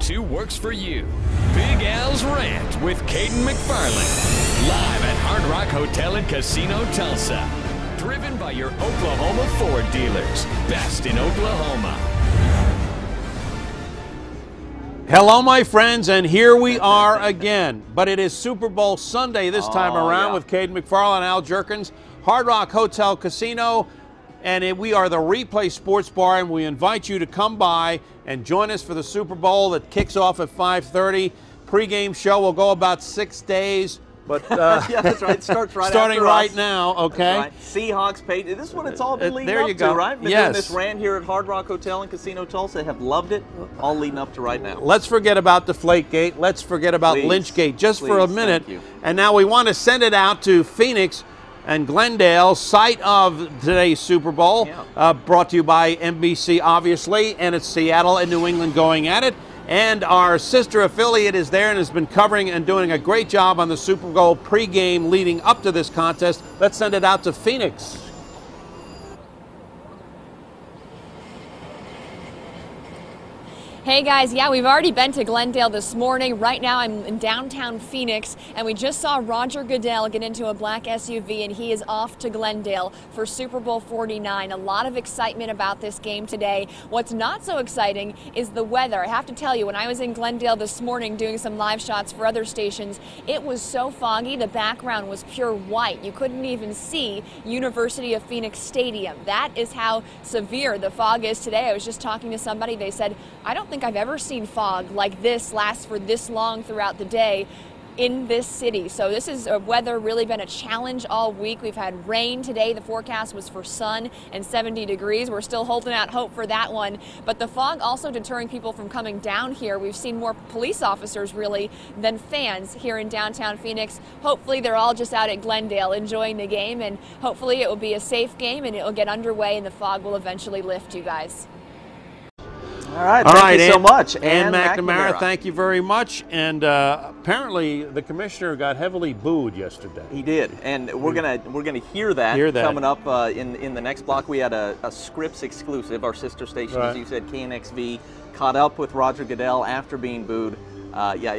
to works for you. Big Al's Rant with Cayden McFarland. Live at Hard Rock Hotel and Casino Tulsa. Driven by your Oklahoma Ford dealers. Best in Oklahoma. Hello, my friends, and here we are again. But it is Super Bowl Sunday this time around with Cayden McFarland and Al Jerkins, Hard Rock Hotel Casino, and we are the Replay Sports Bar, and we invite you to come by and join us for the Super Bowl that kicks off at 5:30. Pre-game show will go about 6 days. But yeah, that's right. It starts right starting after right us. now, okay? Right. Seahawks, Patriots. This is what it's all been leading there up you go. to, right? Been Yes. doing this rant here at Hard Rock Hotel and Casino Tulsa. Have loved it. All leading up to right now. Let's forget about Deflategate. Let's forget about Lynchgate just for a minute. Thank you. And now we want to send it out to Phoenix and Glendale, site of today's Super Bowl, brought to you by NBC, obviously, and it's Seattle and New England going at it. And our sister affiliate is there and has been covering and doing a great job on the Super Bowl pregame leading up to this contest. Let's send it out to Phoenix. Hey guys, yeah, we've already been to Glendale this morning. Right now I'm in downtown Phoenix, and we just saw Roger Goodell get into a black SUV, and he is off to Glendale for Super Bowl 49. A lot of excitement about this game today. What's not so exciting is the weather. I have to tell you, when I was in Glendale this morning doing some live shots for other stations, it was so foggy. The background was pure white. You couldn't even see University of Phoenix Stadium. That is how severe the fog is today. I was just talking to somebody. They said, I don't think I've ever seen fog like this last for this long throughout the day in this city. So this is weather really been a challenge all week. We've had rain today. The forecast was for sun and 70 degrees. We're still holding out hope for that one. But the fog also deterring people from coming down here. We've seen more police officers really than fans here in downtown Phoenix. Hopefully they're all just out at Glendale enjoying the game, and hopefully it will be a safe game and it will get underway and the fog will eventually lift, you guys. All right, thank you so much. Ann McNamara, thank you very much. And apparently the commissioner got heavily booed yesterday. He did, and we're gonna hear that coming up in the next block. We had a Scripps exclusive. Our sister station, as you said, KNXV, caught up with Roger Goodell after being booed. Yeah,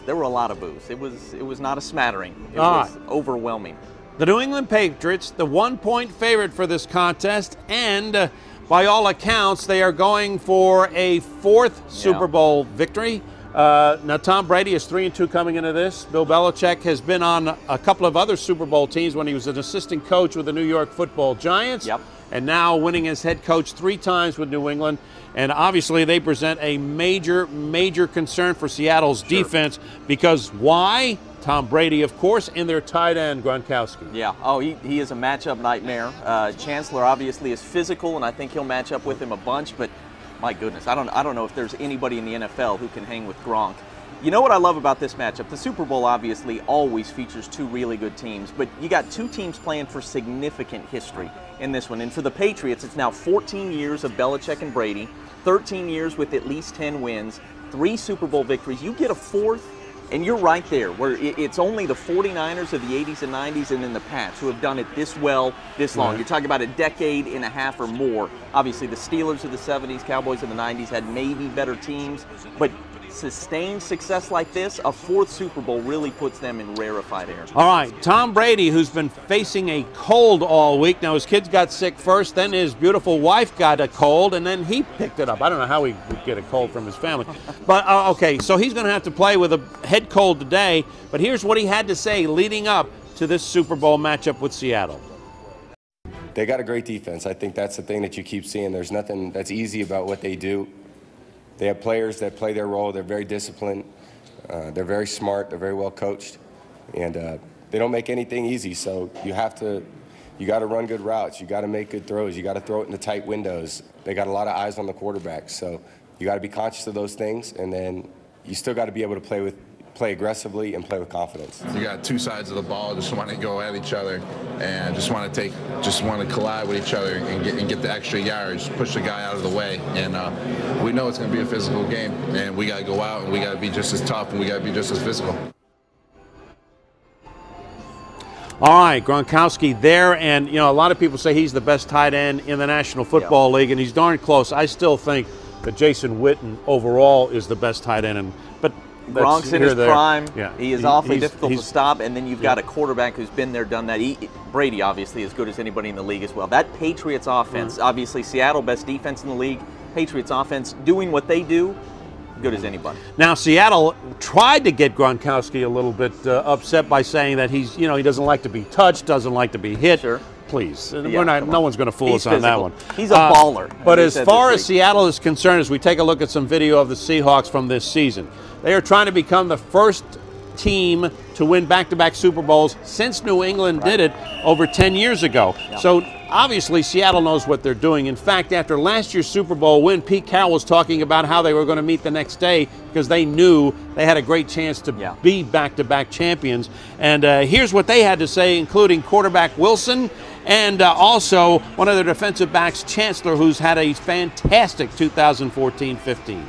there were a lot of boos. It was not a smattering. It was overwhelming. The New England Patriots, the 1-point favorite for this contest, and by all accounts, they are going for a 4th Super Bowl victory. Now, Tom Brady is 3-2 coming into this. Bill Belichick has been on a couple of other Super Bowl teams when he was an assistant coach with the New York Football Giants. And now winning as head coach 3 times with New England. And obviously they present a major, major concern for Seattle's defense, because why? Tom Brady, of course, and their tight end, Gronkowski. Yeah, oh, he is a matchup nightmare. Chancellor obviously is physical, and I think he'll match up with him a bunch, but my goodness, I don't know if there's anybody in the NFL who can hang with Gronk. You know what I love about this matchup? The Super Bowl obviously always features 2 really good teams, but you got 2 teams playing for significant history in this one. And for the Patriots, it's now 14 years of Belichick and Brady, 13 years with at least 10 wins, 3 Super Bowl victories. You get a 4th, and you're right there, where it's only the 49ers of the 80s and 90s and then the Pats who have done it this well, this long. You're talking about a decade and a half or more. Obviously, the Steelers of the 70s, Cowboys of the 90s had maybe better teams, but sustained success like this, a 4th Super Bowl really puts them in rarefied air. All right, Tom Brady, who's been facing a cold all week. Now, his kids got sick first, then his beautiful wife got a cold, and then he picked it up. I don't know how he would get a cold from his family. But, okay, so he's going to have to play with a head cold today. But here's what he had to say leading up to this Super Bowl matchup with Seattle. They got a great defense. I think that's the thing that you keep seeing. There's nothing that's easy about what they do. They have players that play their role. They're very disciplined. They're very smart. They're very well coached. And they don't make anything easy. So you got to run good routes. You got to make good throws. You got to throw it into tight windows. They got a lot of eyes on the quarterback. So you got to be conscious of those things. And then you still got to be able to play aggressively and play with confidence. You got 2 sides of the ball, just want to go at each other and just want to collide with each other and get the extra yards, push the guy out of the way. And we know it's going to be a physical game, and we got to go out and we got to be just as tough and we got to be just as physical. All right, Gronkowski there, and a lot of people say he's the best tight end in the National Football League, and he's darn close. I still think that Jason Witten overall is the best tight end. But Gronk's in his prime. Yeah. He is awfully difficult to stop, and then you've got a quarterback who's been there, done that. Brady, obviously, as good as anybody in the league as well. That Patriots offense, obviously Seattle, best defense in the league. Patriots offense doing what they do, good as anybody. Now, Seattle tried to get Gronkowski a little bit upset by saying that he doesn't like to be touched, doesn't like to be hit. Sure. Please, Yeah, no one's going to fool us on that one. He's a baller. But as far as Seattle is concerned, as we take a look at some video of the Seahawks from this season, they are trying to become the first team to win back-to-back Super Bowls since New England did it over 10 years ago. Yeah. So obviously Seattle knows what they're doing. In fact, after last year's Super Bowl win, Pete Carroll was talking about how they were going to meet the next day because they knew they had a great chance to be back-to-back champions. And here's what they had to say, including quarterback Wilson and also one of their defensive backs, Chancellor, who's had a fantastic 2014-15.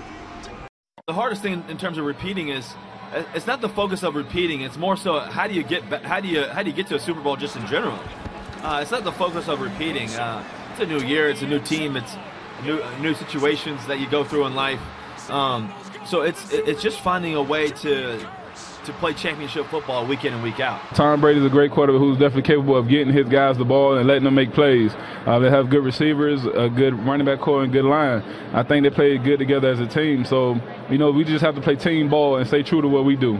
The hardest thing in terms of repeating is it's not the focus of repeating. It's more so how do you get to a Super Bowl just in general. It's not the focus of repeating. It's a new year. It's a new team. It's new situations that you go through in life. So it's just finding a way to play championship football week in and week out. Tom Brady's a great quarterback who's definitely capable of getting his guys the ball and letting them make plays. They have good receivers, a good running back core, and good line. I think they play good together as a team. So, we just have to play team ball and stay true to what we do.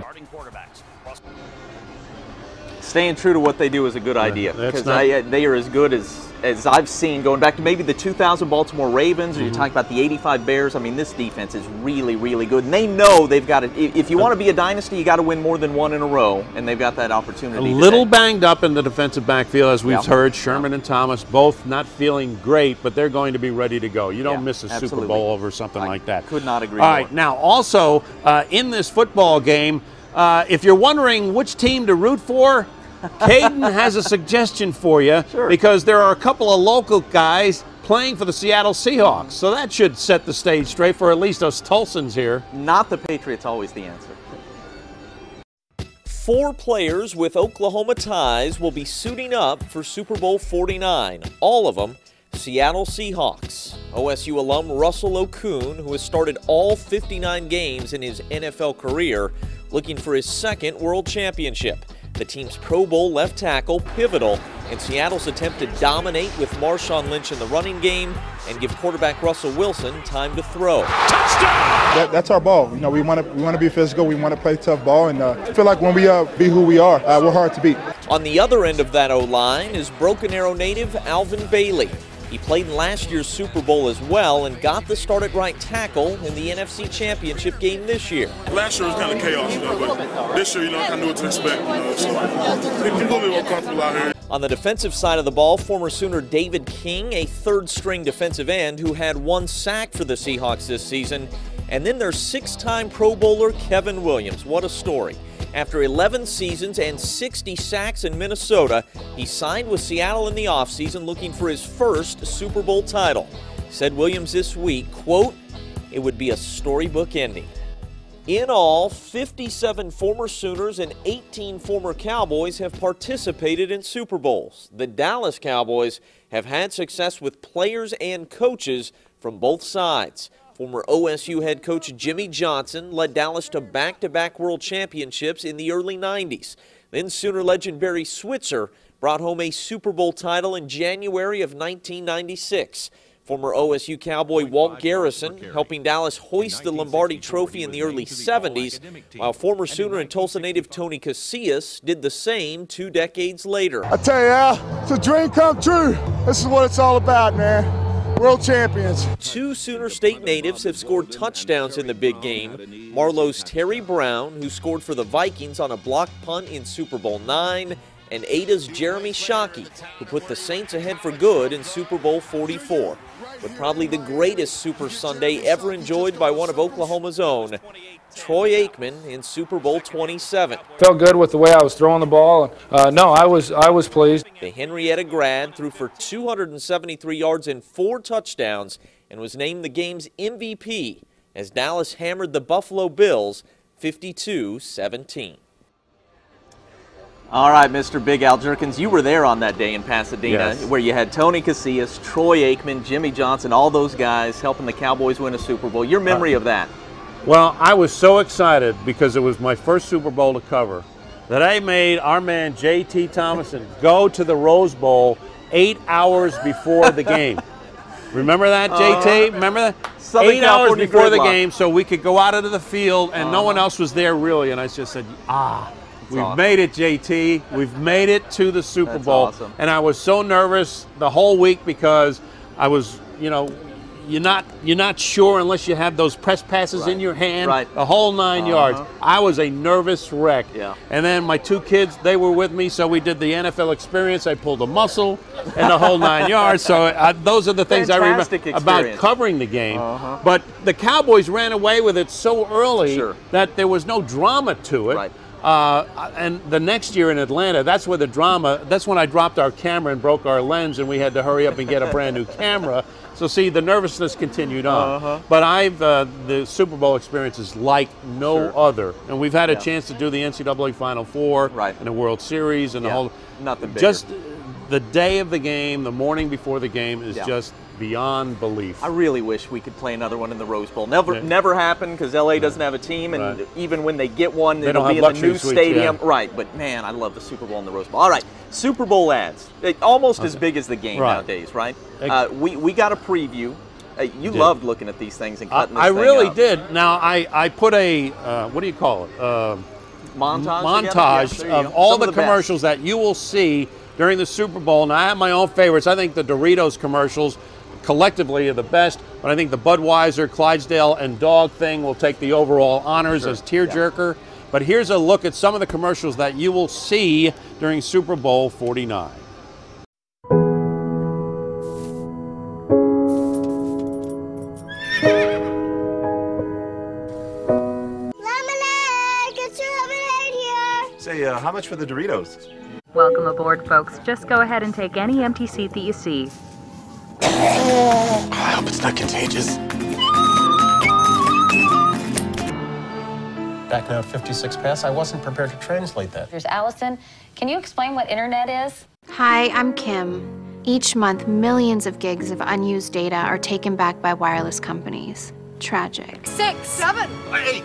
Staying true to what they do is a good idea because they are as good as I've seen going back to maybe the 2000 Baltimore Ravens, or you're talking about the 85 Bears. I mean, this defense is really, really good. And they know they've got it. If you want to be a dynasty, you got to win more than one in a row, and they've got that opportunity. A little banged up in the defensive backfield, as we've heard. Sherman and Thomas both not feeling great, but they're going to be ready to go. You don't miss a Super Bowl over something like that. Could not agree more. All right, now also in this football game, if you're wondering which team to root for, Cayden has a suggestion for you because there are a couple of local guys playing for the Seattle Seahawks. So that should set the stage straight for at least us Tulsans here. Not the Patriots always the answer. 4 players with Oklahoma ties will be suiting up for Super Bowl 49. All of them Seattle Seahawks. OSU alum Russell Okung, who has started all 59 games in his NFL career, looking for his second world championship. The team's Pro Bowl left tackle pivotal in Seattle's attempt to dominate with Marshawn Lynch in the running game and give quarterback Russell Wilson time to throw. Touchdown! That's our ball. We want to be physical. We want to play tough ball, and I feel like when we be who we are, we're hard to beat. On the other end of that O-line is Broken Arrow native Alvin Bailey. He played in last year's Super Bowl as well and got the start at right tackle in the NFC Championship game this year. Last year was kind of chaos, but this year, I kind of knew what to expect, so I'm a little bit more comfortable out here. On the defensive side of the ball, former Sooner David King, a third-string defensive end who had 1 sack for the Seahawks this season, and then their 6-time Pro Bowler Kevin Williams. What a story. After 11 seasons and 60 sacks in Minnesota, he signed with Seattle in the offseason looking for his first Super Bowl title. Said Williams this week, quote, "It would be a storybook ending." In all, 57 former Sooners and 18 former Cowboys have participated in Super Bowls. The Dallas Cowboys have had success with players and coaches from both sides. Former OSU head coach Jimmy Johnson led Dallas to back-to-back world championships in the early 90s. Then Sooner legend Barry Switzer brought home a Super Bowl title in January of 1996. Former OSU Cowboy Walt Garrison helping Dallas hoist the Lombardi Trophy in the early 70s, while former Sooner and Tulsa native Tony Casillas did the same 2 decades later. I tell you, Al, it's a dream come true. This is what it's all about, man. World champions. 2 Sooner State natives have scored touchdowns in the big game. Marlowe's Terry Brown, who scored for the Vikings on a blocked punt in Super Bowl IX, and Ada's Jeremy Shockey, who put the Saints ahead for good in Super Bowl 44. But probably the greatest Super Sunday ever enjoyed by one of Oklahoma's own, Troy Aikman in Super Bowl 27. Felt good with the way I was throwing the ball. No, I was pleased. The Henrietta grad threw for 273 yards and 4 touchdowns and was named the game's MVP as Dallas hammered the Buffalo Bills 52-17. All right, Mr. Big Al Jerkins, you were there on that day in Pasadena where you had Tony Casillas, Troy Aikman, Jimmy Johnson, all those guys helping the Cowboys win a Super Bowl. Your memory of that? Well, I was so excited because it was my first Super Bowl to cover that I made our man J.T. Thomason go to the Rose Bowl 8 hours before the game. Remember that, JT? Remember that? Southern 8 hours California before the gridlock. game so we could go out into the field and no one else was there really. And I just said, we've made it, JT. We've made it to the Super Bowl. Awesome. And I was so nervous the whole week because I was, you know, you're not sure unless you have those press passes in your hand, the whole 9 yards. I was a nervous wreck. Yeah. And then my 2 kids, they were with me, so we did the NFL experience. I pulled a muscle and the whole 9 yards. So those are the things I remember about covering the game. But the Cowboys ran away with it so early that there was no drama to it. And the next year in Atlanta, that's where the drama, that's when I dropped our camera and broke our lens and we had to hurry up and get a brand new camera. So see, the nervousness continued on. But the Super Bowl experience is like no other. And we've had a chance to do the NCAA Final Four and the World Series and the whole. Nothing bigger. Just the day of the game, the morning before the game is just beyond belief. I really wish we could play another one in the Rose Bowl. Never happened because LA doesn't have a team, and even when they get one, it'll be in the new stadium. Right, but man, I love the Super Bowl in the Rose Bowl. All right, Super Bowl ads, almost as big as the game nowadays, right? We got a preview. You loved looking at these things and cutting this thing I really up. did. Now, I put a, what do you call it? Montage of all the commercials that you will see during the Super Bowl. Now, I have my own favorites. I think the Doritos commercials collectively are the best, but I think the Budweiser, Clydesdale, and Dog thing will take the overall honors as tearjerker. But here's a look at some of the commercials that you will see during Super Bowl 49. Say, how much for the Doritos? Welcome aboard, folks. Just go ahead and take any empty seat that you see. I hope it's not contagious. Back now at 56 past, I wasn't prepared to translate that. Here's Allison. Can you explain what internet is? Hi, I'm Kim. Each month, millions of gigs of unused data are taken back by wireless companies. Tragic. 6, 7, 8.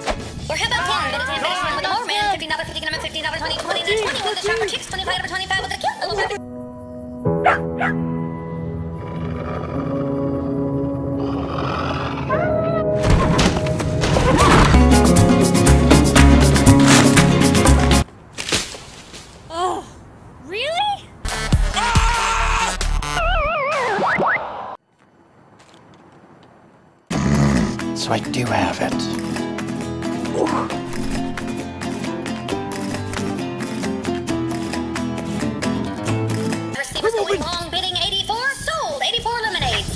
We're hit about 10 minutes in base with the lower man. $15, $15, $20, $20, $20 with the shopper chicks. $25, $25 with the cute little Oh, really? So I do have it. Receivers going long, bidding 84, sold 84 lemonades.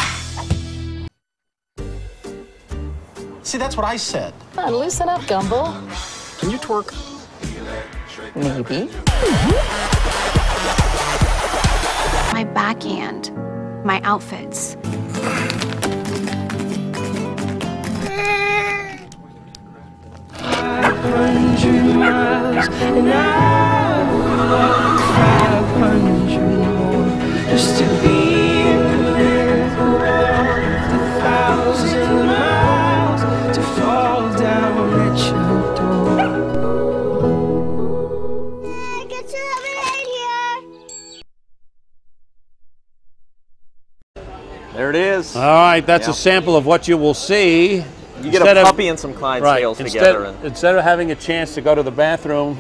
See, that's what I said. Loosen up, Gumball. Can you twerk? Maybe. My backhand, my outfits. 500 miles, and I would walk 500 more just to be with the world. 1,000 miles to fall down at your door. Get your lemonade here. There it is. All right, that's a sample of what you will see. You get a puppy and some Clydesdales together. Instead of having a chance to go to the bathroom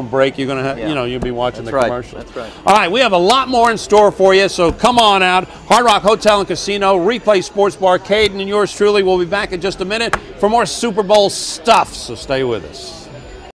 break, you're going to, you'll be watching the commercial. That's right. All right, we have a lot more in store for you, so come on out. Hard Rock Hotel and Casino, Replay Sports Bar, Cayden and yours truly will be back in just a minute for more Super Bowl stuff, so stay with us.